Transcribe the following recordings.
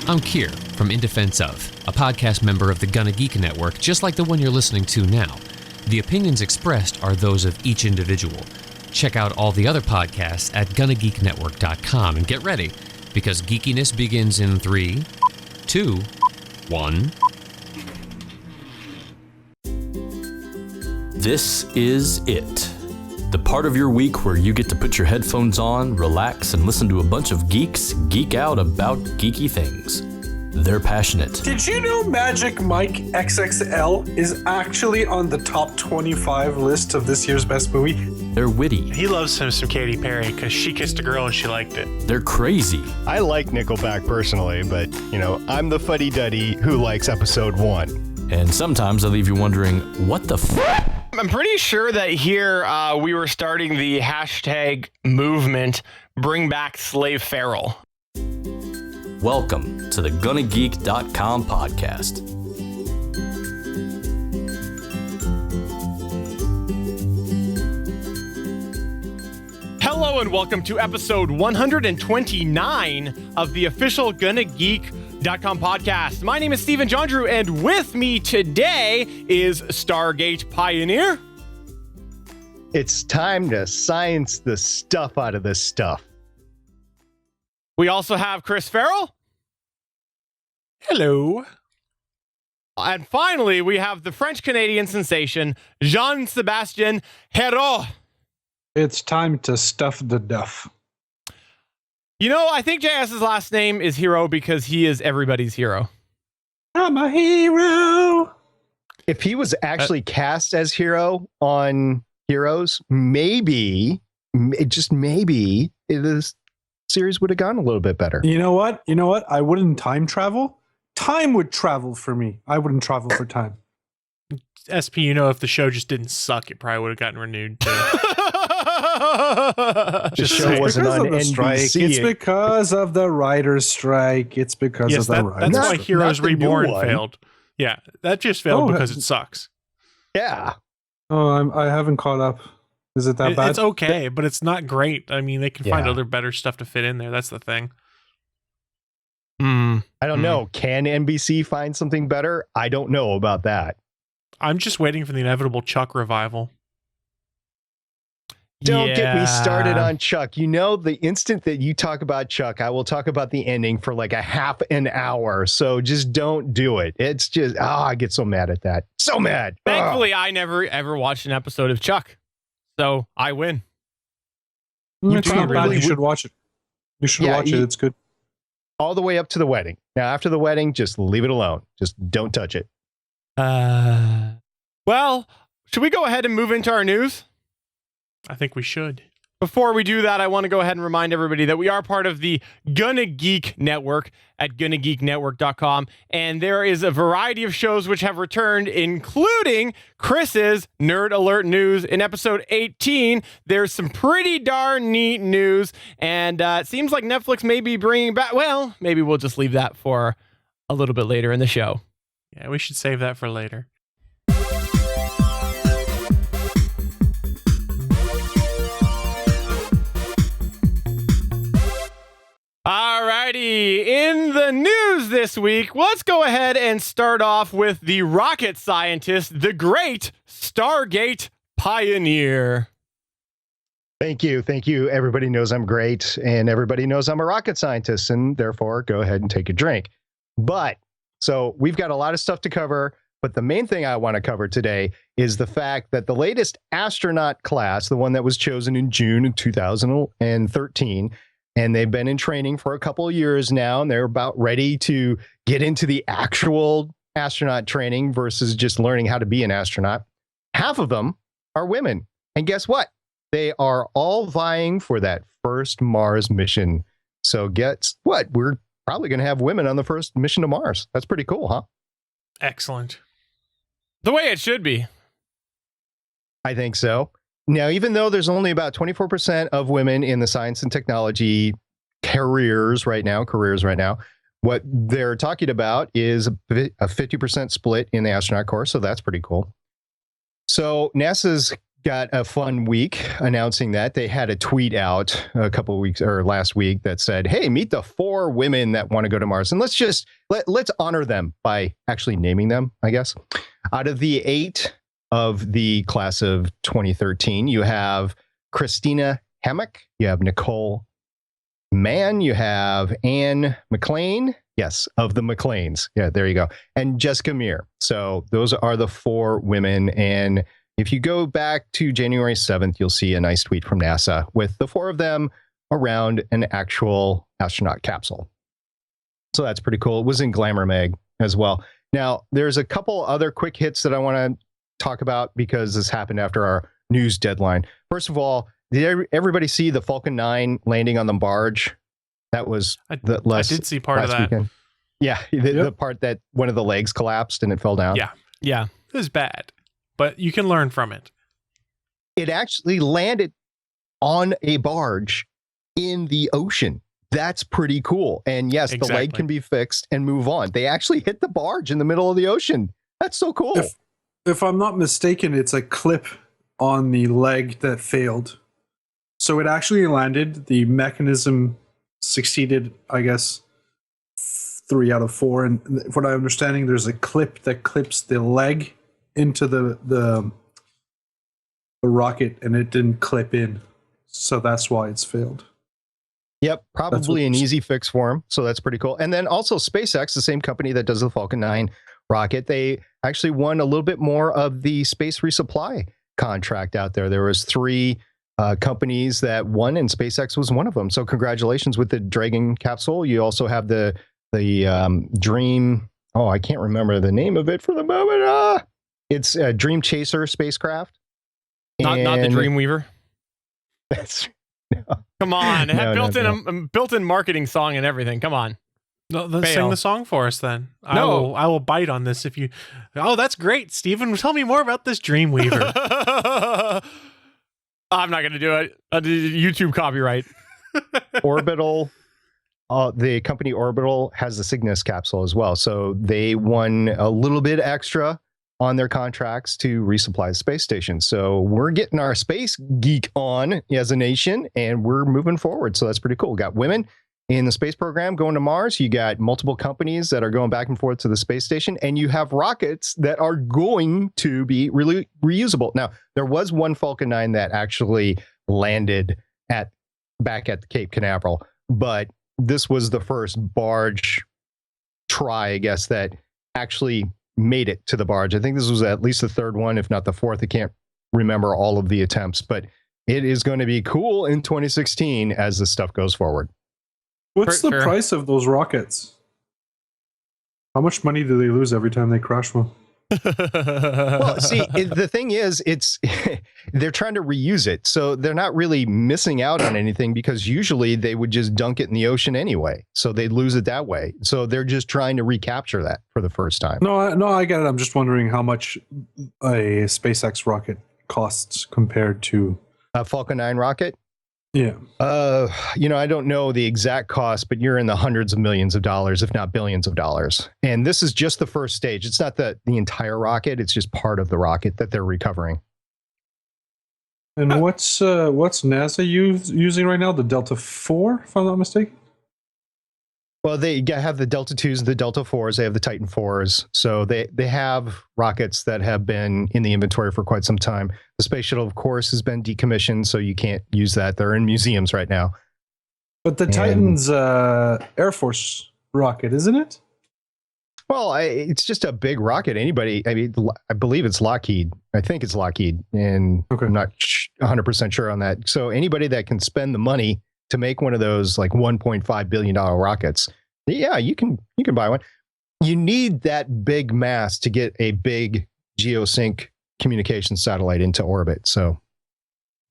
I'm Kier from In Defense Of, a podcast member of the GonnaGeek network, just like the one you're listening to now. The opinions expressed are those of each individual. Check out all the other podcasts at GonnaGeekNetwork.com and get ready, because geekiness begins in 3, 2, 1. This is it. The part of your week where you get to put your headphones on, relax, and listen to a bunch of geeks geek out about geeky things. They're passionate. Did you know Magic Mike XXL is actually on the top 25 list of this year's best movie? They're witty. He loves him some Katy Perry because she kissed a girl and she liked it. They're crazy. I like Nickelback personally, but, I'm the fuddy-duddy who likes episode 1. And sometimes I leave you wondering, what the f***? I'm pretty sure that here we were starting the hashtag movement, bring back Slave Feral. Welcome to the GonnaGeek.com podcast. Hello and welcome to episode 129 of the official GonnaGeek.com podcast. My name is Stephen John Drew, and with me today is Stargate Pioneer. It's time to science the stuff out of this stuff. We also have Chris Farrell. Hello. And finally, we have the French-Canadian sensation, Jean-Sébastien Hérault. It's time to stuff the duff. I think JS's last name is Hero because he is everybody's hero. I'm a hero. If he was actually cast as Hero on Heroes, maybe, just maybe, this series would have gone a little bit better. You know what? I wouldn't time travel. Time would travel for me. I wouldn't travel for time. SP, if the show just didn't suck, it probably would have gotten renewed too. The show wasn't on NBC. Strike. It's because of the writers' strike. It's because of the writers' That's why strike. Heroes Reborn failed. Yeah, that just failed because it sucks. Yeah. Oh, I haven't caught up. Is it that bad? It's okay, but it's not great. I mean, they can find other better stuff to fit in there. That's the thing. I don't know. Can NBC find something better? I don't know about that. I'm just waiting for the inevitable Chuck revival. Don't get me started on Chuck. The instant that you talk about Chuck, I will talk about the ending for like a half an hour. So just don't do it. It's just, I get so mad at that. So mad. Thankfully, I never ever watched an episode of Chuck. So I win. It's not bad. You should watch it. You should watch it. It's good. All the way up to the wedding. Now, after the wedding, just leave it alone. Just don't touch it. Well, should we go ahead and move into our news? I think we should. Before we do that, I want to go ahead and remind everybody that we are part of the GonnaGeek network at GonnaGeekNetwork.com, and there is a variety of shows which have returned, including Chris's Nerd Alert News. In episode 18, there's some pretty darn neat news, and it seems like Netflix may be bringing back, well, maybe we'll just leave that for a little bit later in the show. Yeah, we should save that for later. Alrighty, in the news this week, let's go ahead and start off with the rocket scientist, the great Stargate Pioneer. Thank you. Everybody knows I'm great, and everybody knows I'm a rocket scientist, and therefore go ahead and take a drink. So we've got a lot of stuff to cover, but the main thing I want to cover today is the fact that the latest astronaut class, the one that was chosen in June of 2013, and they've been in training for a couple of years now, and they're about ready to get into the actual astronaut training versus just learning how to be an astronaut. Half of them are women. And guess what? They are all vying for that first Mars mission. So guess what? We're probably going to have women on the first mission to Mars. That's pretty cool, huh? Excellent. The way it should be. I think so. Now, even though there's only about 24% of women in the science and technology careers right now, what they're talking about is a 50% split in the astronaut corps. So that's pretty cool. So NASA's got a fun week announcing that. They had a tweet out a couple of weeks or last week that said, hey, meet the 4 women that want to go to Mars. And let's honor them by actually naming them, I guess. Out of the 8 of the class of 2013, you have Christina Hammock, you have Nicole Mann, you have Anne McLean. Yes, of the McLeans. Yeah, there you go. And Jessica Meir. So those are the 4 women. And if you go back to January 7th, you'll see a nice tweet from NASA with the 4 of them around an actual astronaut capsule. So that's pretty cool. It was in Glamour Mag as well. Now, there's a couple other quick hits that I want to talk about because this happened after our news deadline. First of all, did everybody see the Falcon 9 landing on the barge? That was I did see part of that. Weekend. Yeah, the part that one of the legs collapsed and it fell down. Yeah. It was bad, but you can learn from it. It actually landed on a barge in the ocean. That's pretty cool. And yes, the leg can be fixed and move on. They actually hit the barge in the middle of the ocean. That's so cool. If I'm not mistaken, it's a clip on the leg that failed. So it actually landed. The mechanism succeeded, I guess, 3 out of 4. And what I'm understanding, there's a clip that clips the leg into the rocket, and it didn't clip in. So that's why it's failed. Yep, probably an easy fix for them. So that's pretty cool. And then also SpaceX, the same company that does the Falcon 9 rocket, they actually won a little bit more of the space resupply contract out there. There was 3 companies that won, and SpaceX was one of them. So congratulations with the Dragon capsule. You also have the Dream. Oh, I can't remember the name of it for the moment. It's a Dream Chaser spacecraft. Not the Dreamweaver. That's come on. It had built-in marketing song and everything. Come on. No, then sing the song for us then. No. I will bite on this if you. Oh, that's great, Stephen. Tell me more about this Dreamweaver. I'm not going to do it. YouTube copyright. Orbital. The company Orbital has the Cygnus capsule as well. So they won a little bit extra on their contracts to resupply the space station. So we're getting our space geek on as a nation, and we're moving forward. So that's pretty cool. Got women in the space program going to Mars. You got multiple companies that are going back and forth to the space station, and you have rockets that are going to be really reusable. Now, there was one Falcon 9 that actually landed back at the Cape Canaveral, but this was the first barge try, I guess, that actually made it to the barge. I think this was at least the 3rd one, if not the 4th. I can't remember all of the attempts, but it is going to be cool in 2016 as this stuff goes forward. What's the price of those rockets? How much money do they lose every time they crash one? Well, see, the thing is, they're trying to reuse it. So they're not really missing out on anything because usually they would just dunk it in the ocean anyway. So they'd lose it that way. So they're just trying to recapture that for the first time. No, I get it. I'm just wondering how much a SpaceX rocket costs compared to a Falcon 9 rocket. Yeah. I don't know the exact cost, but you're in the hundreds of millions of dollars, if not billions of dollars. And this is just the first stage. It's not the entire rocket. It's just part of the rocket that they're recovering. And what's NASA using right now? The Delta 4, if I'm not mistaken? Well, they have the Delta 2s, the Delta 4s, they have the Titan 4s. So they have rockets that have been in the inventory for quite some time. The Space Shuttle, of course, has been decommissioned, so you can't use that. They're in museums right now. But the Titan's Air Force rocket, isn't it? Well, it's just a big rocket. I believe it's Lockheed. I think it's Lockheed, and I'm not 100% sure on that. So anybody that can spend the money to make one of those like $1.5 billion rockets, yeah, you can buy one. You need that big mass to get a big geosync communication satellite into orbit. So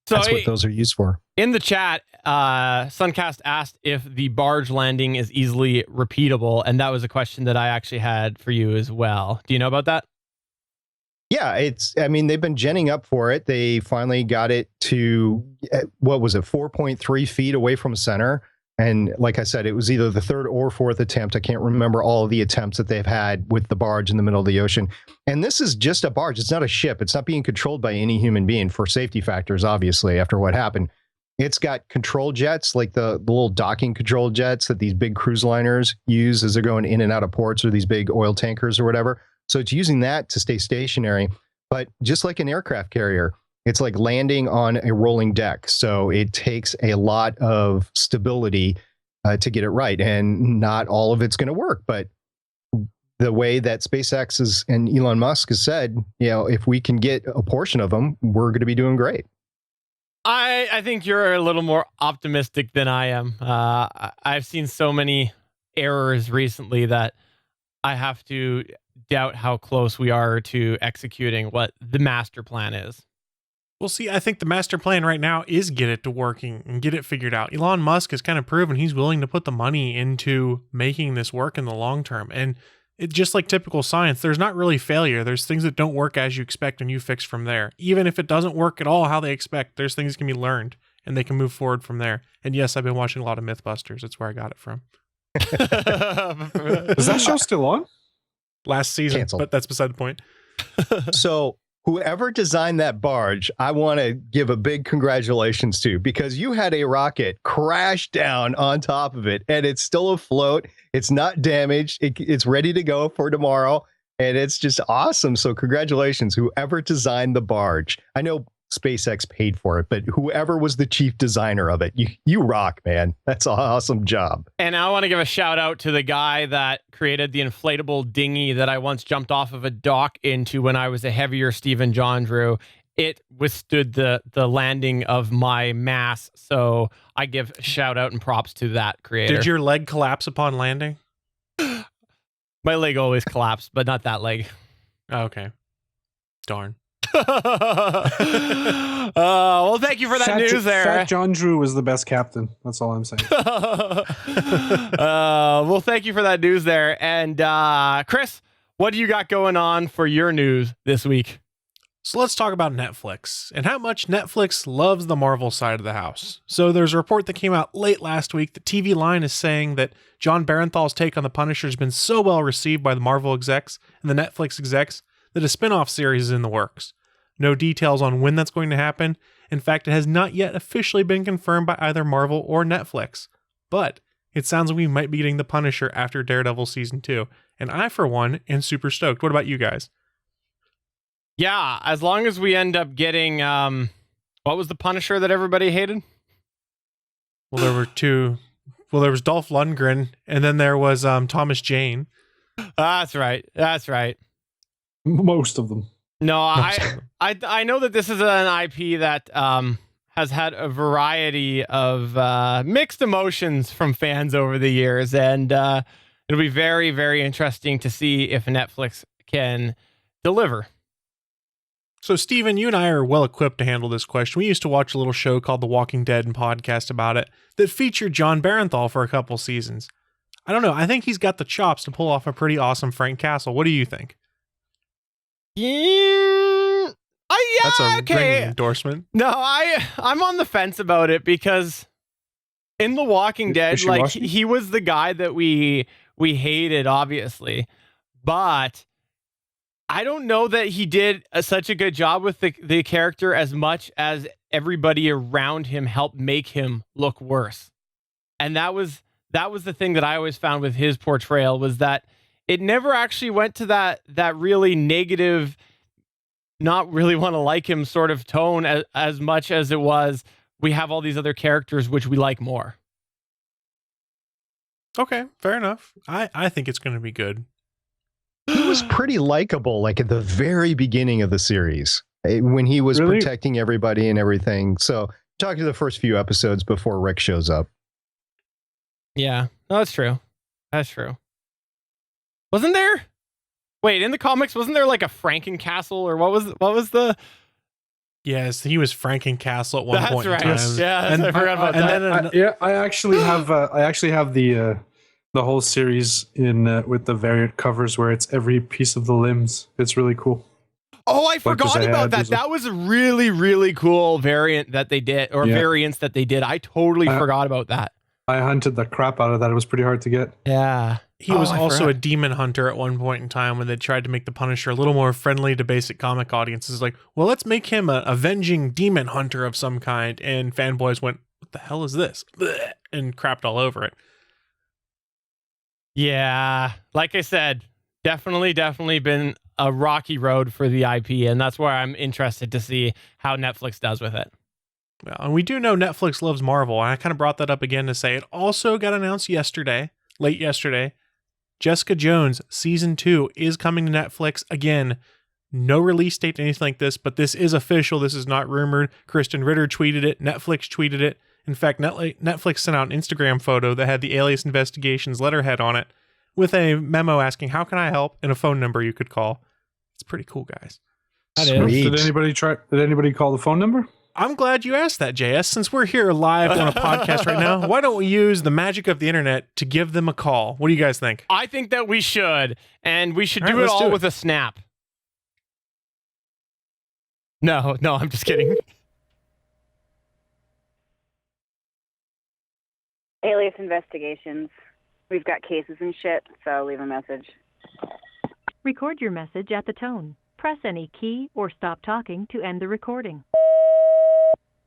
that's what those are used for. In the chat, Suncast asked if the barge landing is easily repeatable, and that was a question that I actually had for you as well. Do you know about that? Yeah, they've been genning up for it. They finally got it to, 4.3 feet away from center. And like I said, it was either the third or fourth attempt. I can't remember all of the attempts that they've had with the barge in the middle of the ocean. And this is just a barge. It's not a ship. It's not being controlled by any human being for safety factors, obviously, after what happened. It's got control jets, like the little docking control jets that these big cruise liners use as they're going in and out of ports, or these big oil tankers or whatever. So it's using that to stay stationary. But just like an aircraft carrier, it's like landing on a rolling deck. So it takes a lot of stability to get it right. And not all of it's going to work. But the way that SpaceX and Elon Musk has said, if we can get a portion of them, we're going to be doing great. I think you're a little more optimistic than I am. I've seen so many errors recently that I have to doubt how close we are to executing what the master plan is. Well, see, I think the master plan right now is get it to working and get it figured out. Elon Musk has kind of proven he's willing to put the money into making this work in the long term. And it just like typical science, there's not really failure. There's things that don't work as you expect and you fix from there. Even if it doesn't work at all how they expect, there's things that can be learned and they can move forward from there. And yes, I've been watching a lot of Mythbusters. That's where I got it from. Is that show still on? Last season, Canceled. But that's beside the point. So whoever designed that barge, I want to give a big congratulations to, because you had a rocket crash down on top of it and it's still afloat. It's not damaged. It's ready to go for tomorrow. And it's just awesome. So congratulations, whoever designed the barge. I know SpaceX paid for it, but whoever was the chief designer of it, you rock, man. That's an awesome job. And I want to give a shout out to the guy that created the inflatable dinghy that I once jumped off of a dock into when I was a heavier Stephen John Drew. It withstood the landing of my mass. So I give a shout out and props to that creator. Did your leg collapse upon landing? My leg always collapsed, but not that leg. Oh, okay. Darn. Well, thank you for that news there. Fat John Drew was the best captain. That's all I'm saying. Well, thank you for that news there. And Chris, what do you got going on for your news this week? So let's talk about Netflix and how much Netflix loves the Marvel side of the house. So there's a report that came out late last week that TV Line is saying that John Barenthal's take on the Punisher has been so well received by the Marvel execs and the Netflix execs that a spin-off series is in the works. No details on when that's going to happen. In fact, it has not yet officially been confirmed by either Marvel or Netflix. But it sounds like we might be getting The Punisher after Daredevil Season 2. And I, for one, am super stoked. What about you guys? Yeah, as long as we end up getting... what was the Punisher that everybody hated? Well, there were two. Well, there was Dolph Lundgren, and then there was Thomas Jane. That's right. That's right. Most of them. No, I know that this is an IP that has had a variety of mixed emotions from fans over the years, and it'll be very, very interesting to see if Netflix can deliver. So, Steven, you and I are well equipped to handle this question. We used to watch a little show called The Walking Dead and podcast about it that featured John Barenthal for a couple seasons. I don't know. I think he's got the chops to pull off a pretty awesome Frank Castle. What do you think? Yeah, That's a okay. ringing endorsement. No, I'm on the fence about it because in The Walking Dead, like he was the guy that we hated, obviously, but I don't know that he did such a good job with the character as much as everybody around him helped make him look worse. And that was the thing that I always found with his portrayal, was that it never actually went to that really negative, not really want to like him sort of tone as much as it was, we have all these other characters which we like more. Okay, fair enough. I think it's going to be good. He was pretty likable, like at the very beginning of the series, when he was protecting everybody and everything. So talk to the first few episodes before Rick shows up. Yeah, no, that's true. That's true. Wasn't there? Wait, in the comics, wasn't there like a Frankencastle, or what was the? Yes, he was Frankencastle at one point. That's in right. time. Yeah, and I forgot about that. I actually have the whole series in with the variant covers where it's every piece of the limbs. It's really cool. Oh, I forgot about that. That was a really, really cool variant that they did, or variants that they did. I totally forgot about that. I hunted the crap out of that. It was pretty hard to get. Yeah. He was I also forgot. a demon hunter at one point in time when they tried to make the Punisher a little more friendly to basic comic audiences. Like, well, let's make him an avenging demon hunter of some kind. And fanboys went, what the hell is this? Blech, and crapped all over it. Yeah. Like I said, definitely been a rocky road for the IP. And that's where I'm interested to see how Netflix does with it. Well, and we do know Netflix loves Marvel. And I kind of brought that up again to say it also got announced late yesterday. Jessica Jones season 2 is coming to Netflix again. No release date, anything like this, but this is official. This is not rumored. Kristen Ritter tweeted it. Netflix tweeted it. In fact, Netflix sent out an Instagram photo that had the Alias Investigations letterhead on it with a memo asking, how can I help? And a phone number you could call. It's pretty cool, guys. That is. Sweet. Did anybody call the phone number? I'm glad you asked that, JS. Since we're here live on a podcast right now, why don't we use the magic of the internet to give them a call? What do you guys think? I think that we should. And we should All right, do it let's all do it. with a snap. No, I'm just kidding. Alias Investigations. We've got cases and shit, so leave a message. Record your message at the tone. Press any key or stop talking to end the recording.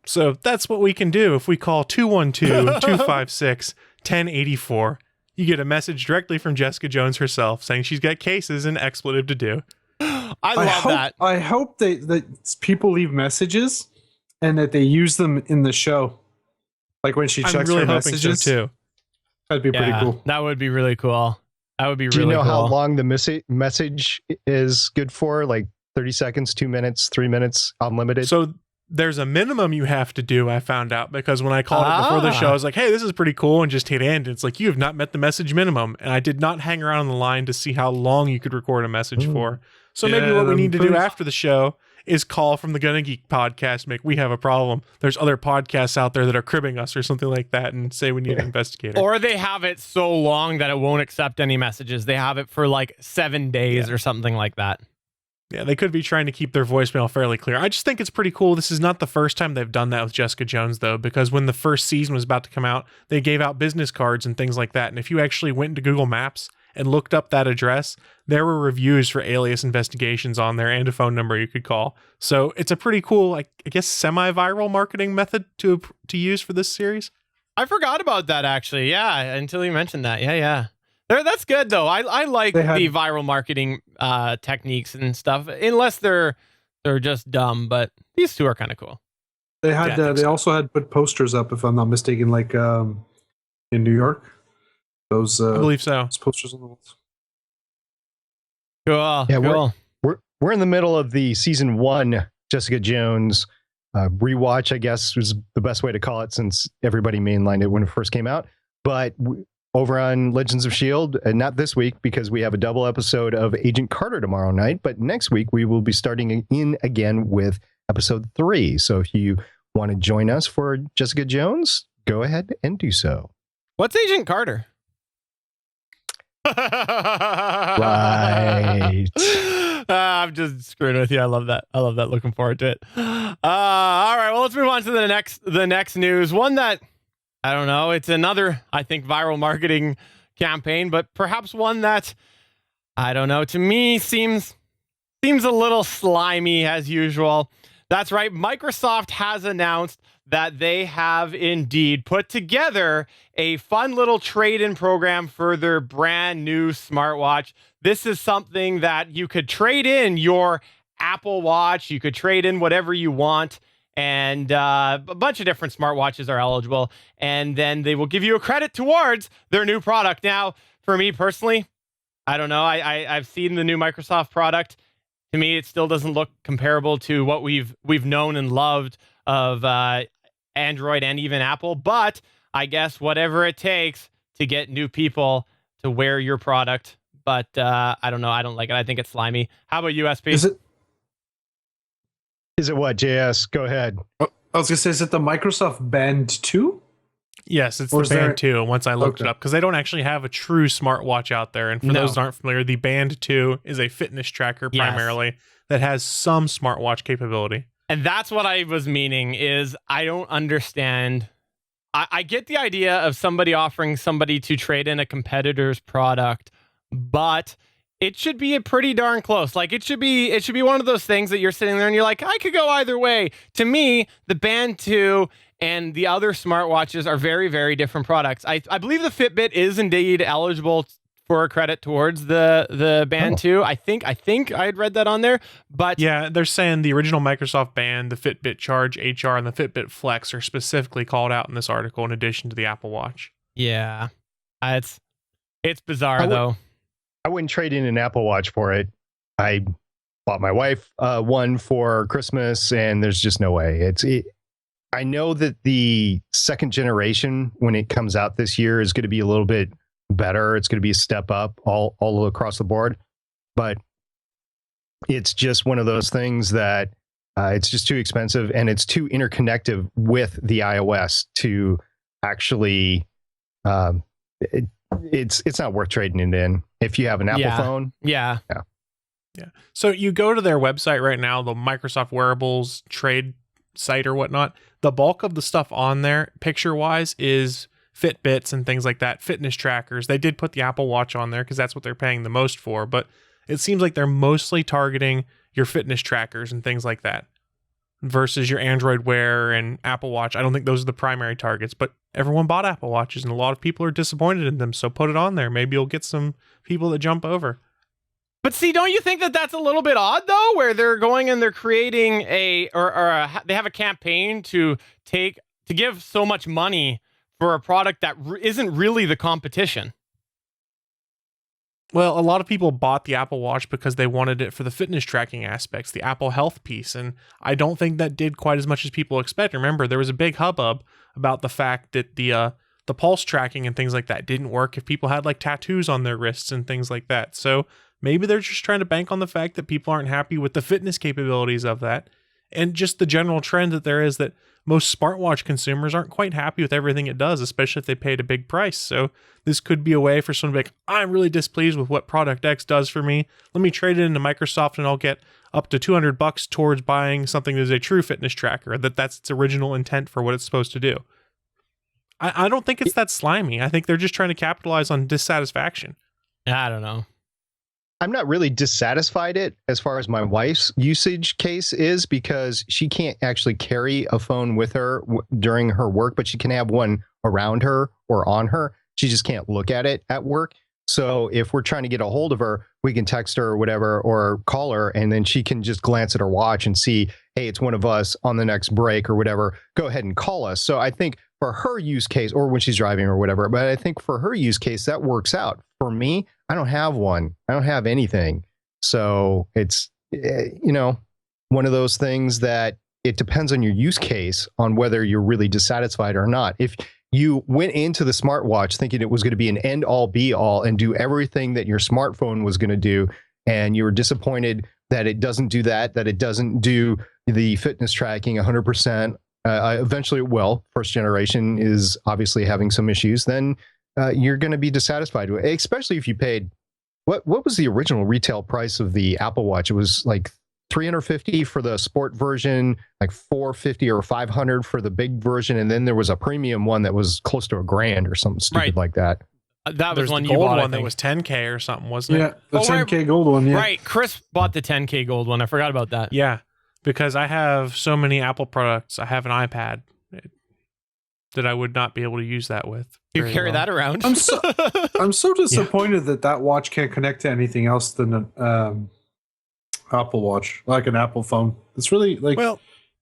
So that's what we can do if we call 212-256-1084. You get a message directly from Jessica Jones herself saying she's got cases and expletive to do. I love that. I hope that people leave messages and that they use them in the show. Like when she I'm checks really her hoping messages. so too. That'd be pretty cool. That would be really cool. That would be Do really you know cool. how long the message is good for? Like 30 seconds, 2 minutes, 3 minutes, unlimited? So there's a minimum you have to do, I found out, because when I called it before the show, I was like, hey, this is pretty cool, and just hit end. It's like, you have not met the message minimum. And I did not hang around on the line to see how long you could record a message for. So maybe what we need to do after the show is call from the GonnaGeek podcast, we have a problem. There's other podcasts out there that are cribbing us or something like that, and say we need an investigator. Or they have it so long that it won't accept any messages. They have it for like 7 days or something like that. Yeah, they could be trying to keep their voicemail fairly clear. I just think it's pretty cool. This is not the first time they've done that with Jessica Jones, though, because when the first season was about to come out, they gave out business cards and things like that. And if you actually went into Google Maps and looked up that address, there were reviews for Alias Investigations on there and a phone number you could call. So it's a pretty cool, I guess, semi-viral marketing method to use for this series. I forgot about that, actually. Yeah, until you mentioned that. Yeah. That's good, though. I like the viral marketing techniques and stuff, unless they're just dumb. But these two are kind of cool. They had they also had put posters up, if I'm not mistaken, like in New York. Those I believe so. those posters on the walls. Cool. Yeah, cool. We're in the middle of the season 1 Jessica Jones rewatch, I guess was the best way to call it, since everybody mainlined it when it first came out. But over on Legends of S.H.I.E.L.D., and not this week because we have a double episode of Agent Carter tomorrow night, but next week we will be starting in again with episode 3. So if you want to join us for Jessica Jones, go ahead and do so. What's Agent Carter? Right. I'm just screwing with you. I love that. Looking forward to it. All right. Well, let's move on to the next news. One that, I don't know, it's another, I think, viral marketing campaign, but perhaps one that, I don't know, to me seems a little slimy as usual. That's right. Microsoft has announced that they have indeed put together a fun little trade-in program for their brand new smartwatch. This is something that you could trade in your Apple Watch. You could trade in whatever you want. And a bunch of different smartwatches are eligible. And then they will give you a credit towards their new product. Now, for me personally, I don't know. I've seen the new Microsoft product. To me, it still doesn't look comparable to what we've known and loved of Android and even Apple. But I guess whatever it takes to get new people to wear your product. But I don't know. I don't like it. I think it's slimy. How about you, SP? Is it what, JS? Go ahead. I was going to say, is it the Microsoft Band 2? Yes, it's Or the is there- Band 2. Once I looked it up, because they don't actually have a true smartwatch out there. And for those that aren't familiar, the Band 2 is a fitness tracker primarily that has some smartwatch capability. And that's what I was meaning is I don't understand I get the idea of somebody offering somebody to trade in a competitor's product, but it should be a pretty darn close. Like it should be one of those things that you're sitting there and you're like, I could go either way. To me, the Band 2 and the other smartwatches are very, very different products. I believe the Fitbit is indeed eligible for a credit towards the Band 2. I think I had read that on there. But yeah, they're saying the original Microsoft Band, the Fitbit Charge HR, and the Fitbit Flex are specifically called out in this article in addition to the Apple Watch. Yeah. It's bizarre though. I wouldn't trade in an Apple Watch for it. I bought my wife one for Christmas, and there's just no way. I know that the second generation, when it comes out this year, is going to be a little bit better. It's going to be a step up all across the board, but it's just one of those things that it's just too expensive, and it's too interconnected with the iOS to actually. It's not worth trading it in if you have an Apple phone. Yeah. So you go to their website right now, the Microsoft Wearables trade site or whatnot. The bulk of the stuff on there, picture-wise, is Fitbits and things like that, fitness trackers. They did put the Apple Watch on there because that's what they're paying the most for, but it seems like they're mostly targeting your fitness trackers and things like that versus your Android Wear and Apple Watch. I don't think those are the primary targets, but everyone bought Apple Watches and a lot of people are disappointed in them, so put it on there. Maybe you'll get some people that jump over. But see, don't you think that that's a little bit odd though, where they're going and they're creating they have a campaign to give so much money for a product that isn't really the competition? Well, a lot of people bought the Apple Watch because they wanted it for the fitness tracking aspects, the Apple Health piece, and I don't think that did quite as much as people expect. Remember, there was a big hubbub about the fact that the pulse tracking and things like that didn't work if people had like tattoos on their wrists and things like that. So maybe they're just trying to bank on the fact that people aren't happy with the fitness capabilities of that, and just the general trend that there is that most smartwatch consumers aren't quite happy with everything it does, especially if they paid a big price. So this could be a way for someone to be like, I'm really displeased with what product X does for me. Let me trade it into Microsoft and I'll get up to $200 towards buying something that is a true fitness tracker, that's its original intent for what it's supposed to do. I don't think it's that slimy. I think they're just trying to capitalize on dissatisfaction. I don't know. I'm not really dissatisfied as far as my wife's usage case is, because she can't actually carry a phone with her during her work, but she can have one around her or on her. She just can't look at it at work. So if we're trying to get a hold of her, we can text her or whatever, or call her, and then she can just glance at her watch and see, hey, it's one of us on the next break or whatever. Go ahead and call us. So I think for her use case, or when she's driving or whatever, but I think for her use case, that works out. For me, I don't have one. I don't have anything. So it's, one of those things that it depends on your use case on whether you're really dissatisfied or not. If you went into the smartwatch thinking it was going to be an end all be all and do everything that your smartphone was going to do, and you were disappointed that it doesn't do that it doesn't do the fitness tracking 100%, eventually it will. First generation is obviously having some issues. Then you're going to be dissatisfied with it, especially if you paid, what was the original retail price of the Apple Watch? It was like $350 for the sport version, like $450 or $500 for the big version, and then there was a premium one that was close to $1,000 or something stupid like that. That was There's one the you gold bought, one that was $10K or something, wasn't it? Yeah, the 10K gold one. Yeah. Right. Chris bought the 10K gold one. I forgot about that. Yeah, because I have so many Apple products. I have an iPad that I would not be able to use that with. You carry that around. I'm so disappointed that watch can't connect to anything else than an Apple Watch, like an Apple phone. It's really like, well,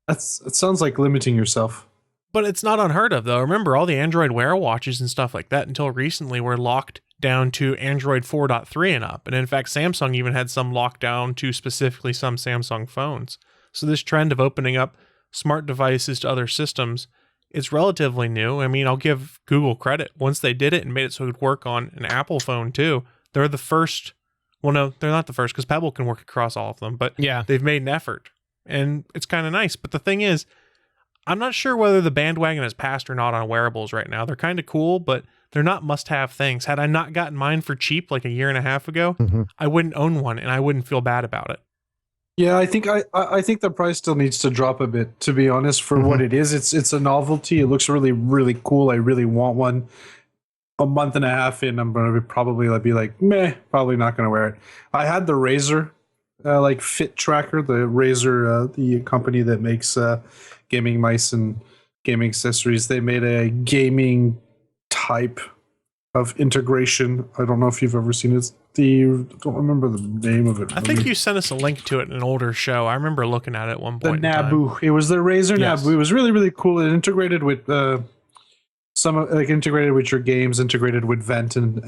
it sounds like limiting yourself. But it's not unheard of, though. Remember, all the Android Wear watches and stuff like that until recently were locked down to Android 4.3 and up. And in fact, Samsung even had some locked down to specifically some Samsung phones. So this trend of opening up smart devices to other systems, it's relatively new. I mean, I'll give Google credit. Once they did it and made it so it would work on an Apple phone too, they're the first. Well, no, they're not the first, because Pebble can work across all of them. But yeah, they've made an effort. And it's kind of nice. But the thing is, I'm not sure whether the bandwagon has passed or not on wearables right now. They're kind of cool, but they're not must-have things. Had I not gotten mine for cheap like a year and a half ago, I wouldn't own one, and I wouldn't feel bad about it. Yeah, I think I think the price still needs to drop a bit, to be honest, for what it is. It's a novelty. It looks really, really cool. I really want one. A month and a half in, I'm gonna be like, meh, probably not gonna wear it. I had the Razer like fit tracker, the Razer, the company that makes gaming mice and gaming accessories. They made a gaming type of integration. I don't know if you've ever seen it. Don't remember the name of it. I think you sent us a link to it in an older show. I remember looking at it at one The point. Naboo. It was the Razer Yes. Naboo. It was really, really cool. It integrated with integrated with your games, integrated with Vent and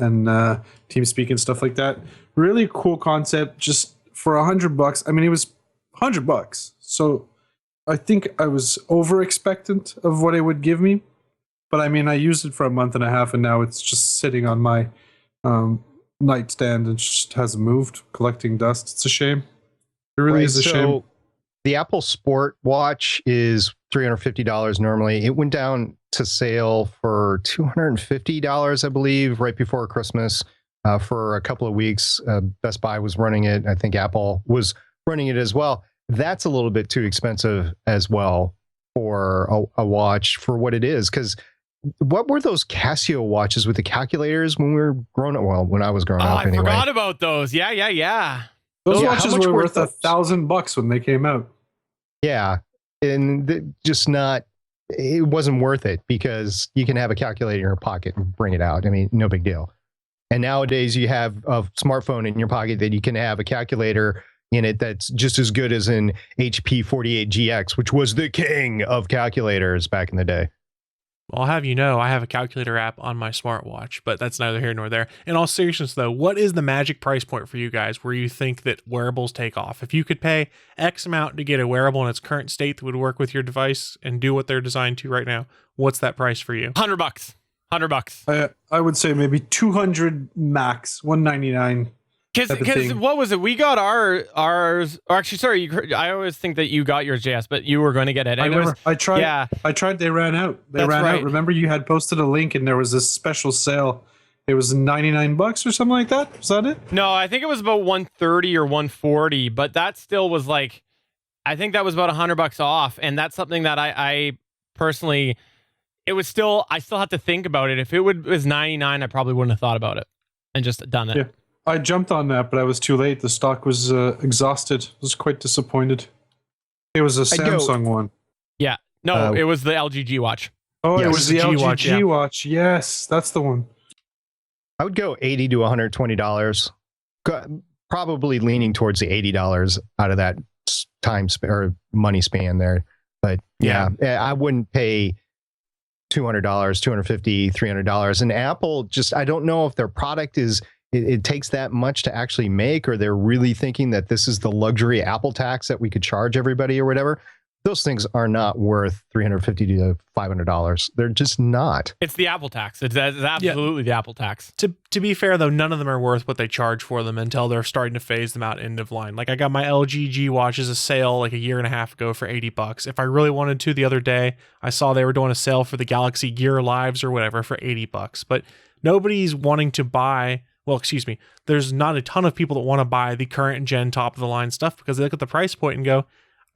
TeamSpeak and stuff like that. Really cool concept. Just for $100. I mean, it was $100. So I think I was over expectant of what it would give me. But I mean, I used it for a month and a half, and now it's just sitting on my nightstand and just hasn't moved, collecting dust. It's a shame. It really is a shame. The Apple Sport Watch is $350 normally. It went down to sale for $250, I believe, right before Christmas for a couple of weeks. Best Buy was running it. I think Apple was running it as well. That's a little bit too expensive as well for a watch for what it is. Because what were those Casio watches with the calculators when we were growing up? Well, when I was growing up, anyway. I forgot about those. Yeah. Those Yeah, watches were worth $1,000 when they came out. Yeah, and just not. It wasn't worth it because you can have a calculator in your pocket and bring it out. I mean, no big deal. And nowadays you have a smartphone in your pocket that you can have a calculator in it that's just as good as an HP 48GX, which was the king of calculators back in the day. Well, I'll have you know, I have a calculator app on my smartwatch, but that's neither here nor there. In all seriousness, though, what is the magic price point for you guys where you think that wearables take off? If you could pay X amount to get a wearable in its current state that would work with your device and do what they're designed to right now, what's that price for you? $100. $100. I would say maybe 200 max, 199. Because what was it? We got ours. Or actually, sorry. I always think that you got yours, JS, but you were going to get it. I tried. Yeah. I tried. They ran out. That's right. Remember, you had posted a link, and there was this special sale. It was $99 or something like that. Was that it? No, I think it was about 130 or 140, but that still was like, I think that was about $100 off, and that's something that I personally, I still have to think about it. If it was 99, I probably wouldn't have thought about it and just done it. Yeah. I jumped on that, but I was too late. The stock was exhausted. I was quite disappointed. It was a Samsung one. Yeah. No, it was the LG G Watch. Oh, Yeah, it was the LG G yeah. Watch. Yes, that's the one. I would go $80 to $120. Probably leaning towards the $80 out of that or money span there. But yeah, I wouldn't pay $200, $250, $300. And Apple I don't know if their product is. It takes that much to actually make, or they're really thinking that this is the luxury Apple tax that we could charge everybody or whatever. Those things are not worth $350 to $500. They're just not. It's the Apple tax. It's absolutely the Apple tax. To be fair, though, none of them are worth what they charge for them until they're starting to phase them out end of line. Like I got my LG G Watch as a sale like a year and a half ago for $80. If I really wanted to, the other day I saw they were doing a sale for the Galaxy Gear Lives or whatever for $80. But nobody's wanting to buy. Well, excuse me, there's not a ton of people that want to buy the current gen top of the line stuff because they look at the price point and go,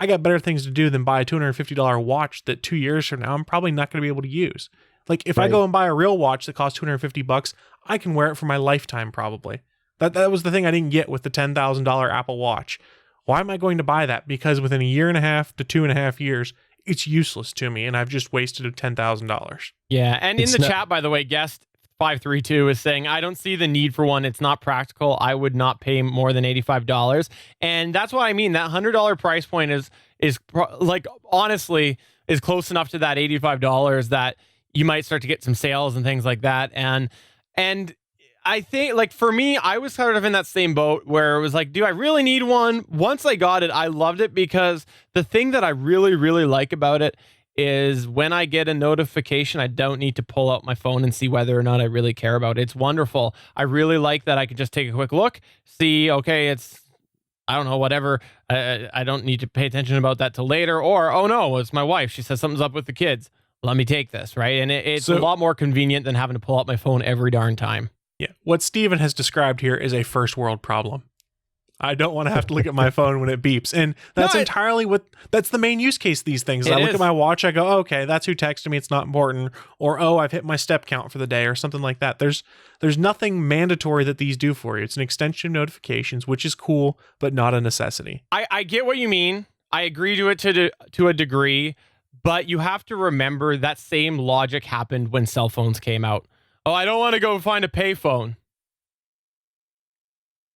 I got better things to do than buy a $250 watch that 2 years from now I'm probably not going to be able to use. Like if I go and buy a real watch that costs $250, I can wear it for my lifetime probably. That was the thing I didn't get with the $10,000 Apple Watch. Why am I going to buy that? Because within a year and a half to 2.5 years, it's useless to me and I've just wasted $10,000. Yeah, and in the chat, by the way, guest 532 is saying, I don't see the need for one. It's not practical. I would not pay more than $85. And that's what I mean. That $100 price point is like, honestly, is close enough to that $85 that you might start to get some sales and things like that. And I think, like, for me, I was sort of in that same boat where it was like, do I really need one? Once I got it, I loved it because the thing that I really, really like about it is when I get a notification, I don't need to pull out my phone and see whether or not I really care about it. It's wonderful. I really like that I can just take a quick look, see, okay, it's, I don't know, whatever. I don't need to pay attention about that till later. Or, oh no, it's my wife. She says something's up with the kids. Let me take this, right? And it's a lot more convenient than having to pull out my phone every darn time. Yeah. What Steven has described here is a first world problem. I don't want to have to look at my phone when it beeps. And that's that's the main use case of these things. I look at my watch, I go, okay, that's who texted me. It's not important. Or, oh, I've hit my step count for the day or something like that. There's nothing mandatory that these do for you. It's an extension of notifications, which is cool, but not a necessity. I get what you mean. I agree to it to a degree, but you have to remember that same logic happened when cell phones came out. Oh, I don't want to go find a payphone.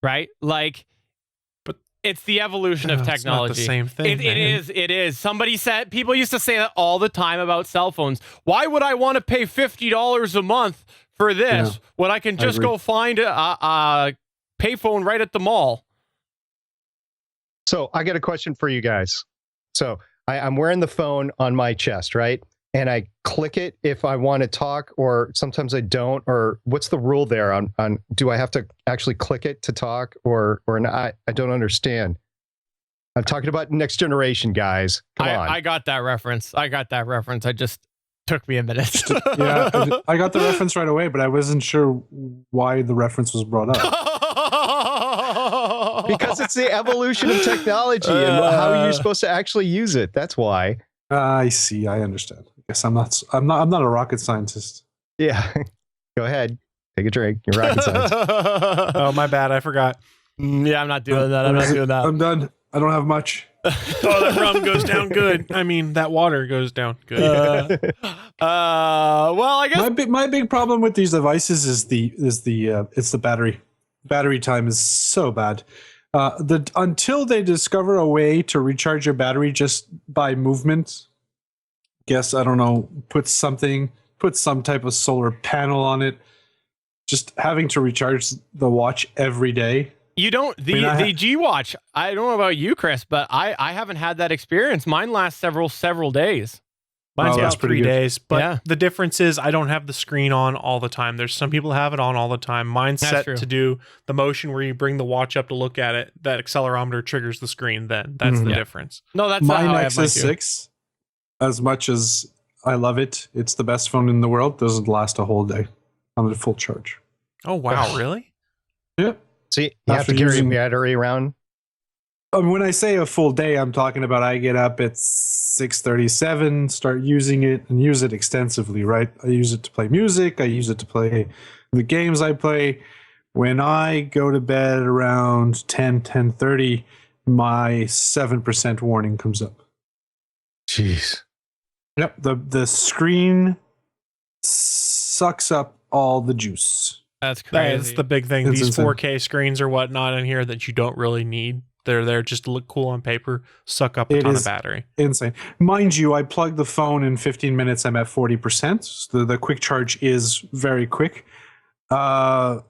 Right? Like, but it's the evolution of technology. It's not the same thing. It is. People used to say that all the time about cell phones. Why would I want to pay $50 a month for this when I can just go find a payphone right at the mall? So I got a question for you guys. So I'm wearing the phone on my chest, right? And I click it if I want to talk, or sometimes I don't. Or what's the rule there on do I have to actually click it to talk or not? I don't understand. I'm talking about next generation, guys. Come on. I got that reference. I just took me a minute. Yeah, I got the reference right away, but I wasn't sure why the reference was brought up. Because it's the evolution of technology and how you're supposed to actually use it. That's why. I see. I understand. I guess I'm not a rocket scientist. Yeah. Go ahead. Take a drink. You're rocket scientist. Oh, my bad. I forgot. Yeah, I'm not doing that. I'm done. I don't have much. Oh, that rum goes down good. I mean, that water goes down good. Well, I guess my big problem with these devices is the battery. Battery time is so bad. Until they discover a way to recharge your battery just by movement, I don't know, put some type of solar panel on it, just having to recharge the watch every day. You don't, the G Watch, I don't know about you, Chris, but I haven't had that experience. Mine lasts several days. Mine's about 3 days, but yeah. The difference is I don't have the screen on all the time. There's some people have it on all the time. Mine's set to do the motion where you bring the watch up to look at it. That accelerometer triggers the screen then. That's the difference. No, that's my not how Nexus 6, as much as I love it, it's the best phone in the world, doesn't last a whole day on a full charge. Oh, wow. Really? Yeah. See, you have to carry a battery around. When I say a full day, I'm talking about I get up at 6:37, start using it and use it extensively, right? I use it to play music. I use it to play the games I play. When I go to bed around 10:30, my 7% warning comes up. Jeez. Yep. The screen sucks up all the juice. That's crazy. That's the big thing. It's These insane. 4K screens or whatnot in here that you don't really need. They're there just to look cool on paper, suck up a ton of battery. Insane. Mind you, I plug the phone in 15 minutes, I'm at 40%. So the quick charge is very quick. My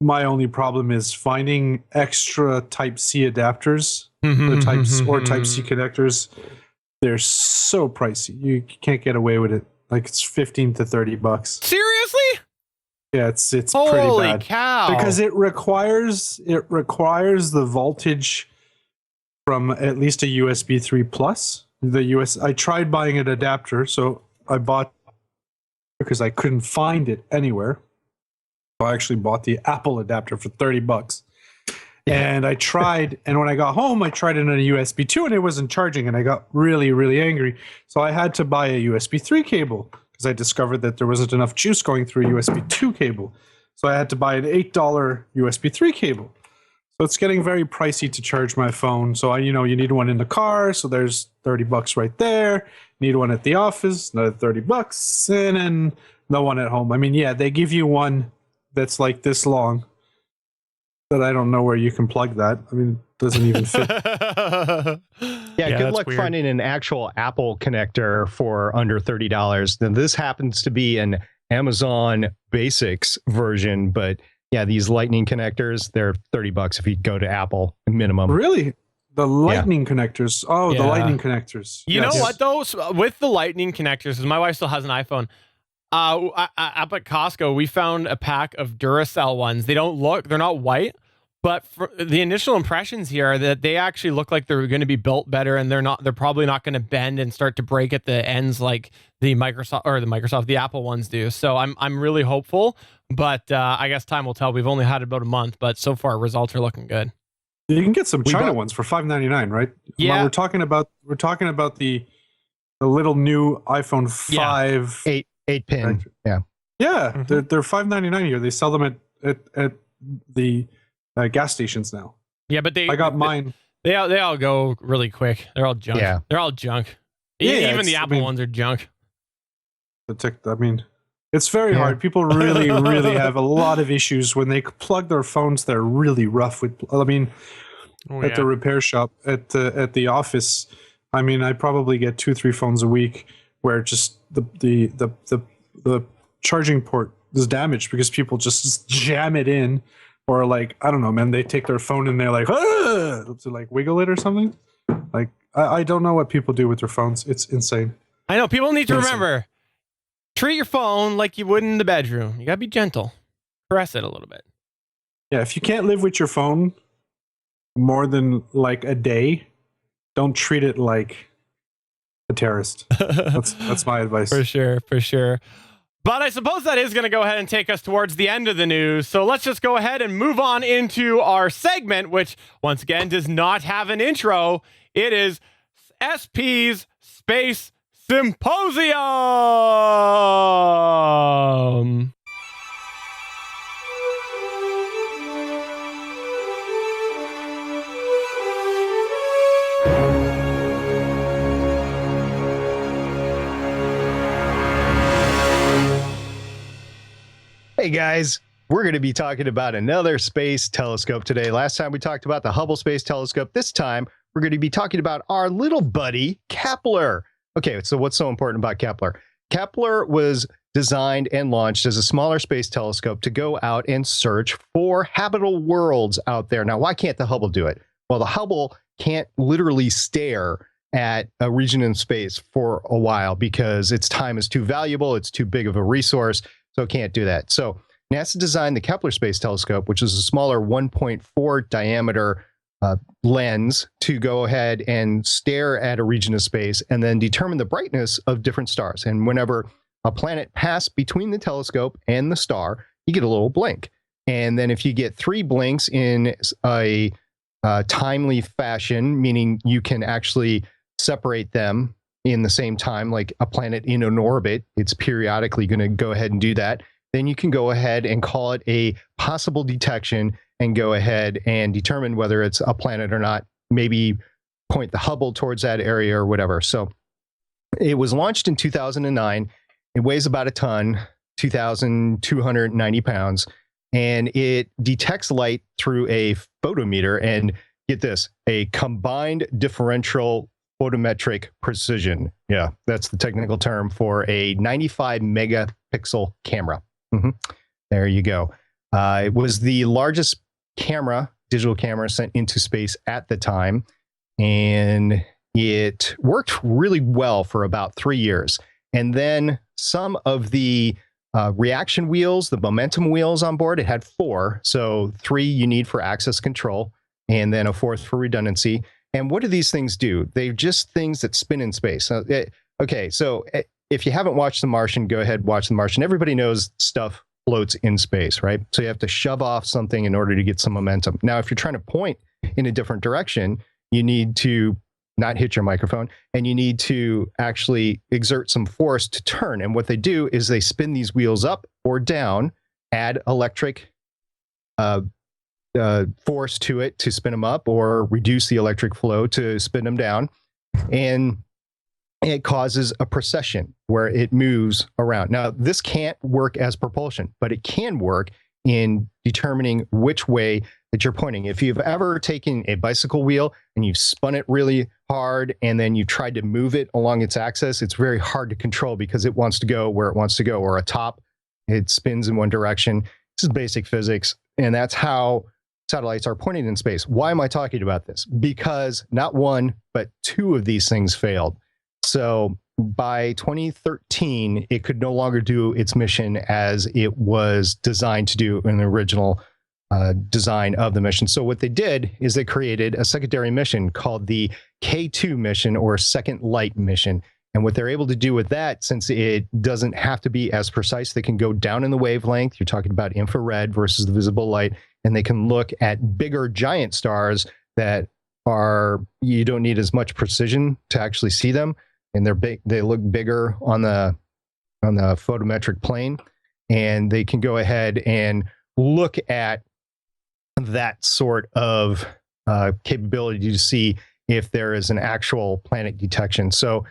only problem is finding extra Type-C adapters, or Type-C connectors. They're so pricey. You can't get away with it. Like it's $15 to $30. Seriously? Yeah, it's pretty Holy bad. cow. Because it requires the voltage from at least a USB 3 plus. I tried buying an adapter, so I bought because I couldn't find it anywhere. So I actually bought the Apple adapter for $30. And I tried, and when I got home, I tried it on a USB 2 and it wasn't charging, and I got really, really angry. So I had to buy a USB 3 cable, because I discovered that there wasn't enough juice going through a USB 2 cable. So I had to buy an $8 USB 3 cable. So it's getting very pricey to charge my phone. So you need one in the car, so there's $30 right there. You need one at the office, another $30, and then no one at home. I mean, yeah, they give you one that's like this long, but I don't know where you can plug that. I mean, it doesn't even fit. Yeah, good luck finding an actual Apple connector for under $30. Now, this happens to be an Amazon Basics version, but yeah, these Lightning connectors, they're $30 if you go to Apple minimum. Really? The Lightning connectors. Oh, the Lightning connectors. You know what, though? With the Lightning connectors, because my wife still has an iPhone, up at Costco, we found a pack of Duracell ones. They're not white, but for the initial impressions here are that they actually look like they're going to be built better, and they're probably not going to bend and start to break at the ends like the Apple ones do. So I'm really hopeful, but I guess time will tell. We've only had about a month, but so far results are looking good. You can get some We China bought- ones for $5.99, right? Yeah. We're talking about the little new iPhone 5. 8 pin. Right. Yeah. Yeah, Mhm. they're $5.99 here. They sell them at the gas stations now. Yeah, but I got mine. They all go really quick. They're all junk. Yeah. They're all junk. Yeah, Even the it's- I Apple mean- ones are junk. I mean, it's very Yeah. hard. People really, really have a lot of issues when they plug their phones. They're really rough with. I mean, Oh, at the repair shop, at the office. I mean, I probably get 2-3 phones a week where just the charging port is damaged because people just jam it in, or like, I don't know, man, they take their phone and they're like, to like wiggle it or something. Like, I don't know what people do with their phones. It's insane. I know people need to Listen. remember, treat your phone like you would in the bedroom. You gotta be gentle. Caress it a little bit. Yeah, if you can't live with your phone more than like a day, don't treat it like a terrorist. That's my advice. For sure, for sure. But I suppose that is going to go ahead and take us towards the end of the news. So let's just go ahead and move on into our segment, which once again does not have an intro. It is SP's Space Symposium. Hey guys, we're going to be talking about another space telescope today. Last time we talked about the Hubble Space Telescope. This time we're going to be talking about our little buddy, Kepler. Okay, so what's so important about Kepler? Kepler was designed and launched as a smaller space telescope to go out and search for habitable worlds out there. Now, why can't the Hubble do it? Well, the Hubble can't literally stare at a region in space for a while because its time is too valuable, it's too big of a resource, so it can't do that. So NASA designed the Kepler Space Telescope, which is a smaller 1.4 diameter lens, to go ahead and stare at a region of space and then determine the brightness of different stars. And whenever a planet passes between the telescope and the star, you get a little blink. And then if you get 3 blinks in a timely fashion, meaning you can actually separate them in the same time, like a planet in an orbit, it's periodically going to go ahead and do that. Then you can go ahead and call it a possible detection and go ahead and determine whether it's a planet or not. Maybe point the Hubble towards that area or whatever. So it was launched in 2009. It weighs about a ton, 2,290 pounds, and it detects light through a photometer. And get this, a combined differential photometric precision. Yeah, that's the technical term for a 95 megapixel camera. There you go. It was the largest digital camera sent into space at the time, and it worked really well for about 3 years. And then some of the reaction wheels, the momentum wheels on board, it had 4. So 3 you need for access control, and then a 4th for redundancy. And what do these things do? They're just things that spin in space. Okay, so if you haven't watched The Martian, go ahead, watch The Martian. Everybody knows stuff floats in space, right? So you have to shove off something in order to get some momentum. Now, if you're trying to point in a different direction, you need to not hit your microphone, and you need to actually exert some force to turn. And what they do is they spin these wheels up or down, add electric force to it to spin them up, or reduce the electric flow to spin them down. And it causes a precession where it moves around. Now, this can't work as propulsion, but it can work in determining which way that you're pointing. If you've ever taken a bicycle wheel and you've spun it really hard and then you tried to move it along its axis, it's very hard to control because it wants to go where it wants to go. Or a top, it spins in one direction. This is basic physics, and that's how satellites are pointed in space. Why am I talking about this? Because not 1, but 2 of these things failed. So by 2013, it could no longer do its mission as it was designed to do in the original design of the mission. So what they did is they created a secondary mission called the K2 mission, or Second Light mission. And what they're able to do with that, since it doesn't have to be as precise, they can go down in the wavelength. You're talking about infrared versus the visible light, and they can look at bigger giant stars that are, you don't need as much precision to actually see them, and they're big. They look bigger on the photometric plane, and they can go ahead and look at that sort of capability to see if there is an actual planet detection. So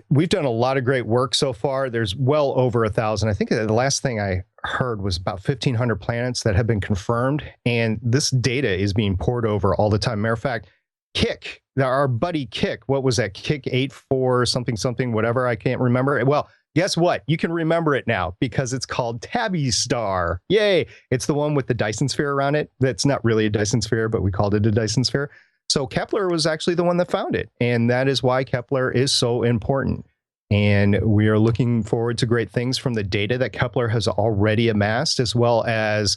we've done a lot of great work so far. There's well over 1,000. I think the last thing I heard was about 1,500 planets that have been confirmed, and this data is being poured over all the time. Matter of fact, Kick, our buddy Kick, what was that? Kick 84 something, whatever, I can't remember. Well, guess what? You can remember it now because it's called Tabby Star. Yay! It's the one with the Dyson sphere around it. That's not really a Dyson sphere, but we called it a Dyson sphere. So Kepler was actually the one that found it, and that is why Kepler is so important. And we are looking forward to great things from the data that Kepler has already amassed, as well as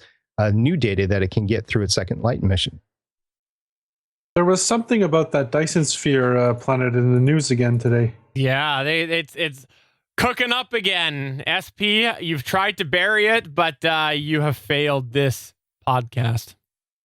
new data that it can get through its second light mission. There was something about that Dyson sphere planet in the news again today. Yeah, it's cooking up again. SP, you've tried to bury it, but you have failed this podcast.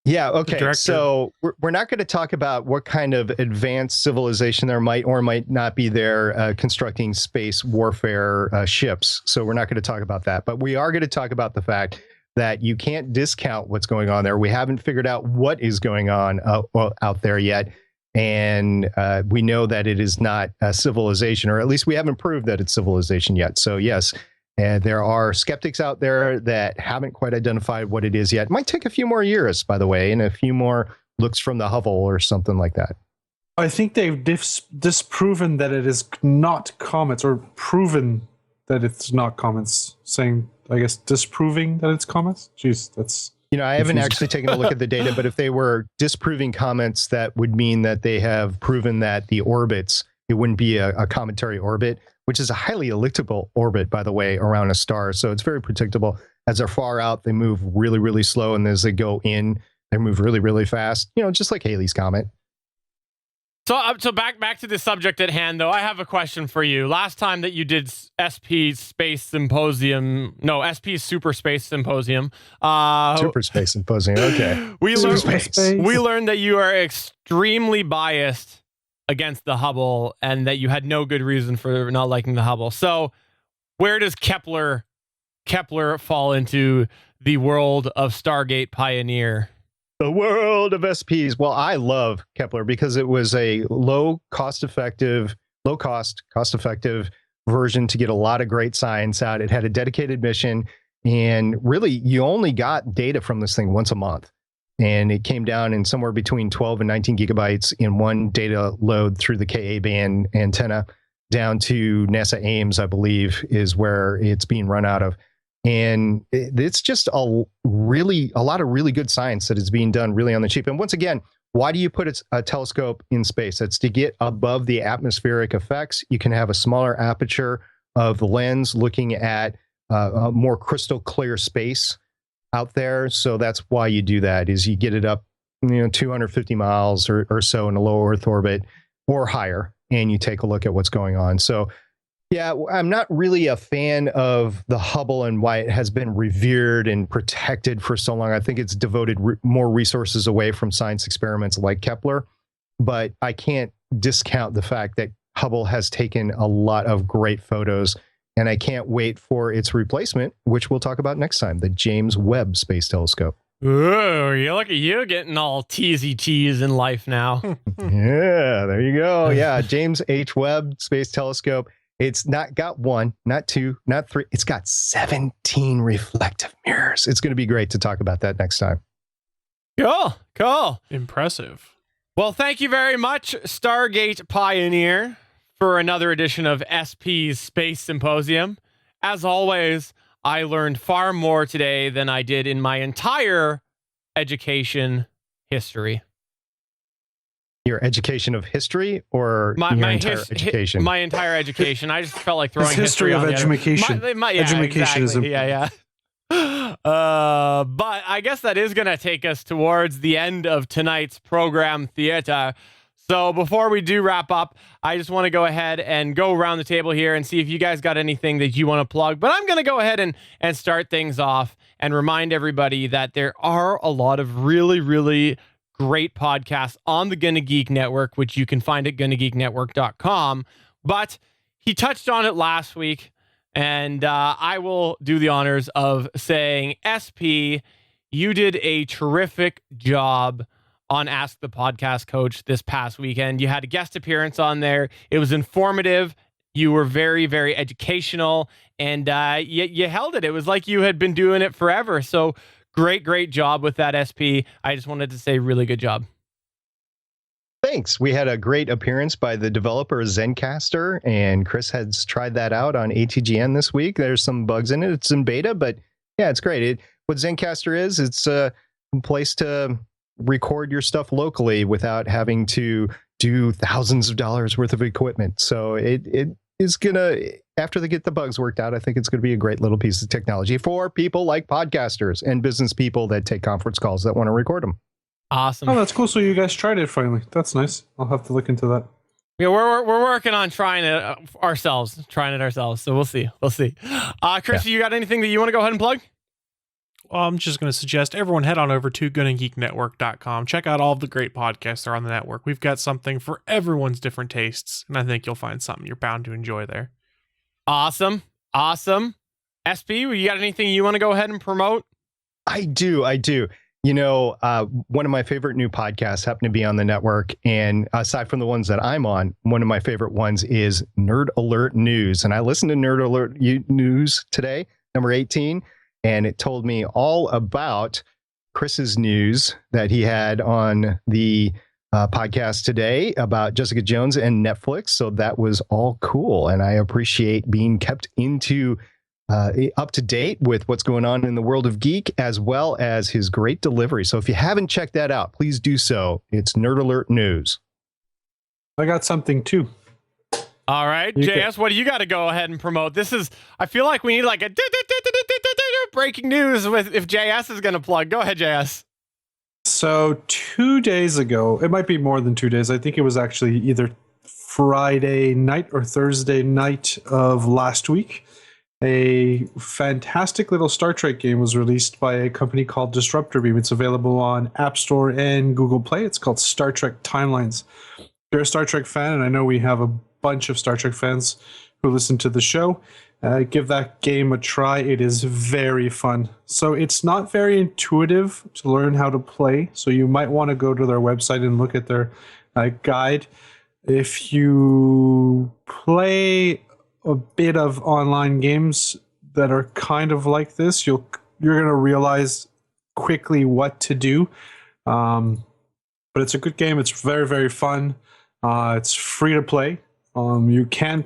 Yeah, okay. So we're not going to talk about what kind of advanced civilization there might or might not be there constructing space warfare ships. So we're not going to talk about that. But we are going to talk about the fact that you can't discount what's going on there. We haven't figured out what is going on out there yet. And we know that it is not a civilization, or at least we haven't proved that it's civilization yet. So yes, and there are skeptics out there that haven't quite identified what it is yet. It might take a few more years, by the way, and a few more looks from the Hubble or something like that. I think they've disproven that it is not comets, or proven that it's not comets. Saying, I guess, disproving that it's comets. Jeez, that's... I haven't actually taken a look at the data, but if they were disproving comets, that would mean that they have proven that the orbits, it wouldn't be a cometary orbit, which is a highly elliptical orbit, by the way, around a star. So it's very predictable. As they're far out, they move really, really slow. And as they go in, they move really, really fast, just like Halley's Comet. So back to the subject at hand, though, I have a question for you. Last time that you did SP's Space Symposium, SP's Super Space Symposium. Super Space Symposium, okay. We learned that you are extremely biased against the Hubble and that you had no good reason for not liking the Hubble. So where does Kepler fall into the world of Stargate Pioneer? The world of SPs. Well, I love Kepler because it was a low cost effective version to get a lot of great science out. It had a dedicated mission, and really you only got data from this thing once a month. And it came down in somewhere between 12 and 19 gigabytes in one data load through the Ka band antenna down to NASA Ames, I believe, is where it's being run out of. And it's just a lot of really good science that is being done really on the cheap. And once again, why do you put a telescope in space? That's to get above the atmospheric effects. You can have a smaller aperture of the lens looking at a more crystal clear space out there. So that's why you do that, is you get it up 250 miles or so in a low Earth orbit or higher, and you take a look at what's going on. So yeah, I'm not really a fan of the Hubble and why it has been revered and protected for so long. I think it's devoted more resources away from science experiments like Kepler, but I can't discount the fact that Hubble has taken a lot of great photos, and I can't wait for its replacement, which we'll talk about next time, the James Webb Space Telescope. Ooh, look at you getting all teasy in life now. Yeah, there you go. Yeah, James H. Webb Space Telescope. It's not got one, not two, not three. It's got 17 reflective mirrors. It's going to be great to talk about that next time. Cool. Impressive. Well, thank you very much, Stargate Pioneer, for another edition of SP's Space Symposium. As always, I learned far more today than I did in my entire education history. Your education of history, or your entire education? My entire education. I just felt like throwing history of education. Education is yeah. But I guess that is going to take us towards the end of tonight's program theater. So before we do wrap up, I just want to go ahead and go around the table here and see if you guys got anything that you want to plug. But I'm going to go ahead and start things off and remind everybody that there are a lot of really, really great podcasts on the GonnaGeek network, which you can find at GonnaGeekNetwork.com. But he touched on it last week, and I will do the honors of saying, SP, you did a terrific job on Ask the Podcast Coach this past weekend. You had a guest appearance on there. It was informative. You were very, very educational, and you held it. It was like you had been doing it forever. So great job with that, SP. I just wanted to say really good job. Thanks. We had a great appearance by the developer Zencaster, and Chris has tried that out on ATGN this week. There's some bugs in it. It's in beta, but yeah, it's great. What Zencaster is, it's a place to record your stuff locally without having to do thousands of dollars worth of equipment. So it is gonna, after they get the bugs worked out, I think it's gonna be a great little piece of technology for people like podcasters and business people that take conference calls that want to record them. Awesome. Oh, that's cool. So you guys tried it finally. That's nice. I'll have to look into that. Yeah, we're working on trying it ourselves. So we'll see. Chris, You got anything that you want to go ahead and plug? Well, I'm just going to suggest everyone head on over to GonnaGeekNetwork.com. Check out all of the great podcasts that are on the network. We've got something for everyone's different tastes, and I think you'll find something you're bound to enjoy there. Awesome. SP, you got anything you want to go ahead and promote? I do. You know, one of my favorite new podcasts happen to be on the network. And aside from the ones that I'm on, one of my favorite ones is Nerd Alert News. And I listened to Nerd Alert News today, number 18, and it told me all about Chris's news that he had on the podcast today about Jessica Jones and Netflix. So that was all cool. And I appreciate being kept up to date with what's going on in the world of geek, as well as his great delivery. So if you haven't checked that out, please do so. It's Nerd Alert News. I got something too. All right, JS, what do you got to go ahead and promote? I feel like we need like a breaking news with if JS is going to plug. Go ahead, JS. So 2 days ago, it might be more than 2 days. I think it was actually either Friday night or Thursday night of last week. A fantastic little Star Trek game was released by a company called Disruptor Beam. It's available on App Store and Google Play. It's called Star Trek Timelines. If you're a Star Trek fan, and I know we have a bunch of Star Trek fans who listen to the show, give that game a try. It is very fun. So it's not very intuitive to learn how to play, so you might want to go to their website and look at their guide. If you play a bit of online games that are kind of like this, you're going to realize quickly what to do. But it's a good game. It's very, very fun. It's free to play. You can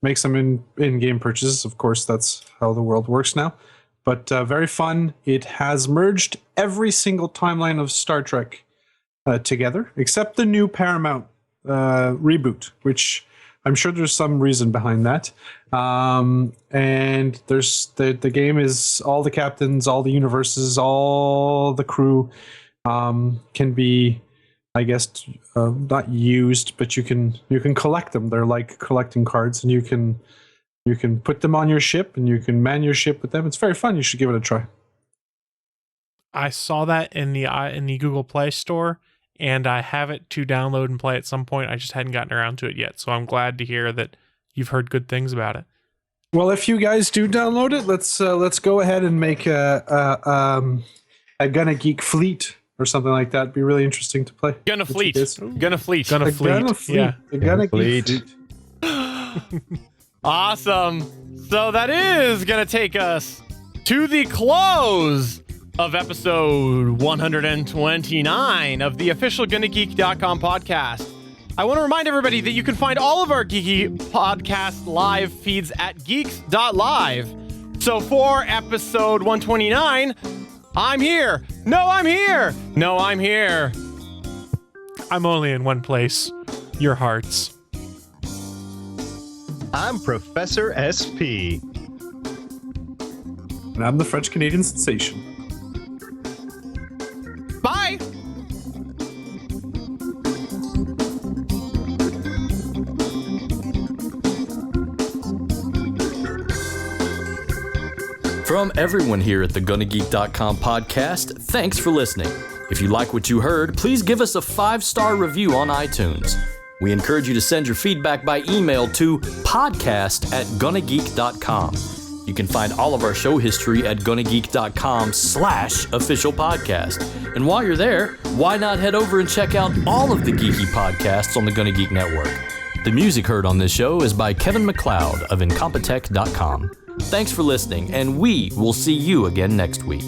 make some in-game purchases. Of course, that's how the world works now. But very fun. It has merged every single timeline of Star Trek together, except the new Paramount reboot, which I'm sure there's some reason behind that. And there's the game is all the captains, all the universes, all the crew can be, I guess, not used, but you can collect them. They're like collecting cards, and you can put them on your ship, and you can man your ship with them. It's very fun. You should give it a try. I saw that in the Google Play Store, and I have it to download and play at some point. I just hadn't gotten around to it yet, so I'm glad to hear that you've heard good things about it. Well, if you guys do download it, let's go ahead and make a GonnaGeek fleet or something like that. It'd be really interesting to play. Gonna fleet. Yeah. The GonnaGeek fleet. Awesome. So that is gonna take us to the close of episode 129 of the official GonnaGeek.com podcast. I want to remind everybody that you can find all of our geeky podcast live feeds at geeks.live. So for episode 129, I'm here. No, I'm here. No, I'm here. I'm only in one place, your hearts. I'm Professor SP. And I'm the French-Canadian sensation. Bye. From everyone here at the GonnaGeek.com podcast, thanks for listening. If you like what you heard, please give us a 5-star review on iTunes. We encourage you to send your feedback by email to podcast@GonnaGeek.com. You can find all of our show history at GonnaGeek.com/official podcast. And while you're there, why not head over and check out all of the geeky podcasts on the GonnaGeek Network? The music heard on this show is by Kevin MacLeod of Incompetech.com. Thanks for listening, and we will see you again next week.